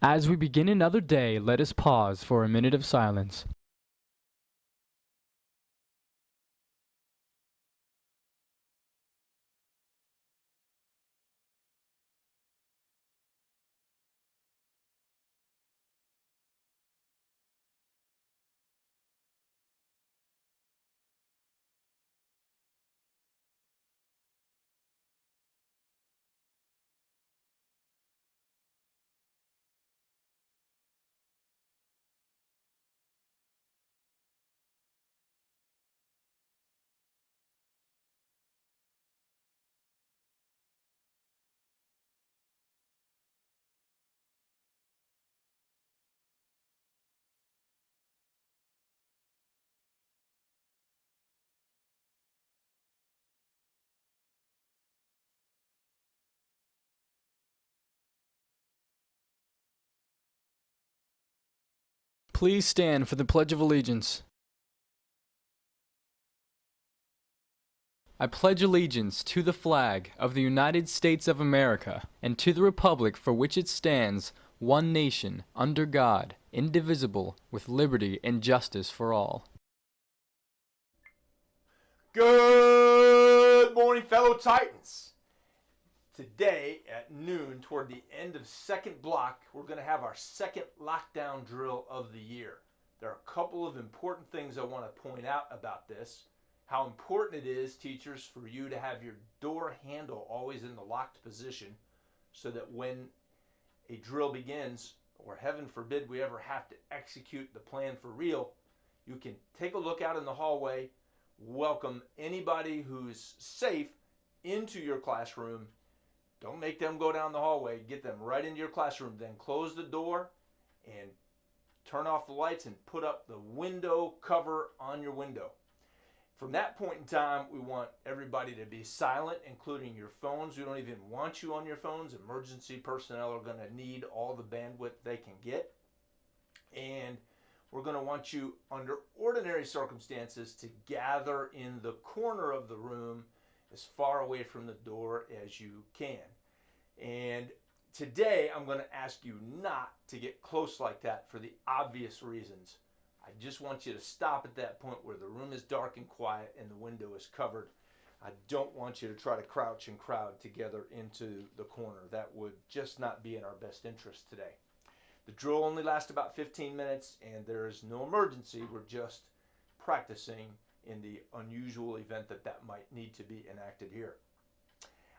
As we begin another day, let us pause for a minute of silence. Please stand for the Pledge of Allegiance. I pledge allegiance to the flag of the United States of America and to the republic for which it stands, one nation, under God, indivisible, with liberty and justice for all. Good morning, fellow Titans. Today at noon, toward the end of second block, we're going to have our second lockdown drill of the year. There are a couple of important things I want to point out about this. How important it is, teachers, for you to have your door handle always in the locked position so that when a drill begins, or heaven forbid we ever have to execute the plan for real, you can take a look out in the hallway, welcome anybody who's safe into your classroom. Don't make them go down the hallway. Get them right into your classroom. Then close the door and turn off the lights and put up the window cover on your window. From that point in time, we want everybody to be silent, including your phones. We don't even want you on your phones. Emergency personnel are going to need all the bandwidth they can get. And we're going to want you, under ordinary circumstances, to gather in the corner of the room as far away from the door as you can. And today I'm going to ask you not to get close like that for the obvious reasons. I just want you to stop at that point where the room is dark and quiet and the window is covered. I don't want you to try to crouch and crowd together into the corner. That would just not be in our best interest today. The drill only lasts about 15 minutes and there is no emergency. We're just practicing in the unusual event that that might need to be enacted here.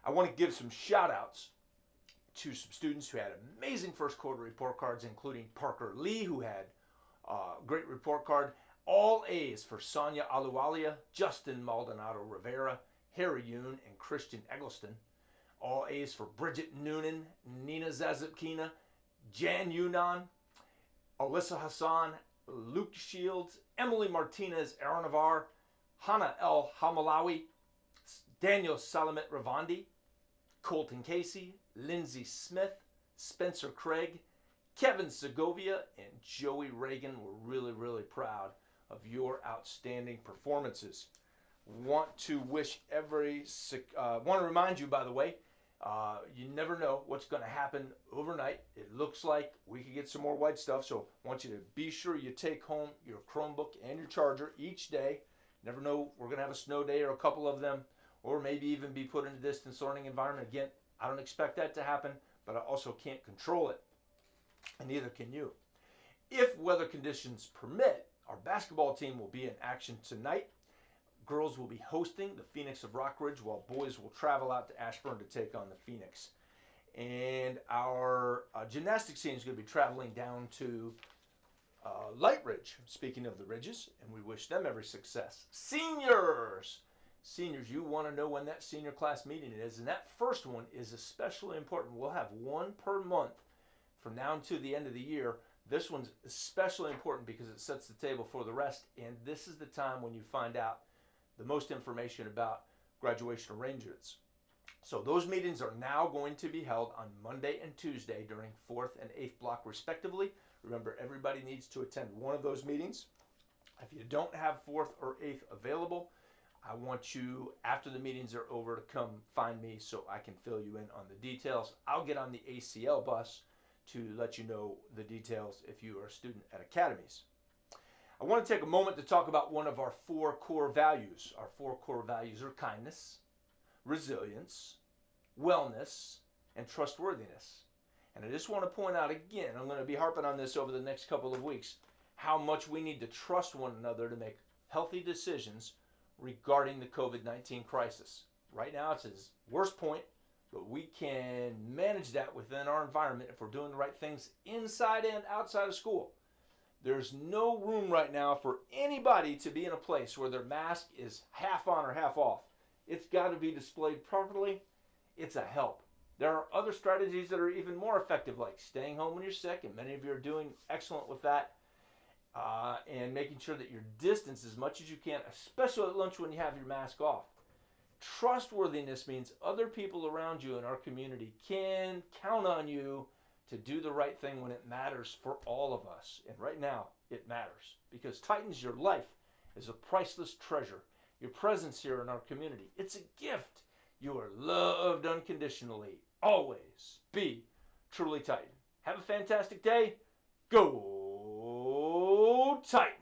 I want to give some shout outs to some students who had amazing first quarter report cards, including Parker Lee, who had a great report card. All A's for Sonia Aluwalia, Justin Maldonado Rivera, Harry Yoon, and Christian Eggleston. All A's for Bridget Noonan, Nina Zazipkina, Jan Yunan, Alyssa Hassan, Luke Shields, Emily Martinez Aranavar, Hannah El Hamalawi, Daniel Salamet Ravandi, Colton Casey, Lindsay Smith, Spencer Craig, Kevin Segovia, and Joey Reagan. We're really, really proud of your outstanding performances. Want to remind you, by the way, you never know what's going to happen overnight. It looks like we could get some more white stuff, so I want you to be sure you take home your Chromebook and your charger each day. Never know, we're going to have a snow day or a couple of them, or maybe even be put in a distance learning environment. Again, I don't expect that to happen, but I also can't control it, and neither can you. If weather conditions permit, our basketball team will be in action tonight. Girls will be hosting the Phoenix of Rockridge, while boys will travel out to Ashburn to take on the Phoenix. And our gymnastics team is going to be traveling down to Light Ridge, speaking of the Ridges, and we wish them every success. Seniors, you want to know when that senior class meeting is, and that first one is especially important. We'll have one per month from now until the end of the year. This one's especially important because it sets the table for the rest, and this is the time when you find out the most information about graduation arrangements. So those meetings are now going to be held on Monday and Tuesday during 4th and 8th block respectively. Remember, everybody needs to attend one of those meetings. If you don't have 4th or 8th available, I want you, after the meetings are over, to come find me so I can fill you in on the details. I'll get on the ACL bus to let you know the details if you are a student at academies. I want to take a moment to talk about one of our 4 core values. Our 4 core values are kindness, resilience, wellness, and trustworthiness. And I just want to point out again, I'm going to be harping on this over the next couple of weeks, how much we need to trust one another to make healthy decisions regarding the COVID-19 crisis. Right now it's its worst point, but we can manage that within our environment if we're doing the right things inside and outside of school. There's no room right now for anybody to be in a place where their mask is half on or half off. It's got to be displayed properly. It's a help. There are other strategies that are even more effective, like staying home when you're sick, and many of you are doing excellent with that, and making sure that you're distanced as much as you can, especially at lunch when you have your mask off. Trustworthiness means other people around you in our community can count on you to do the right thing when it matters for all of us. And right now, it matters because Titans, your life is a priceless treasure. Your presence here in our community, it's a gift. You are loved unconditionally. Always be truly Titan. Have a fantastic day. Go Titans!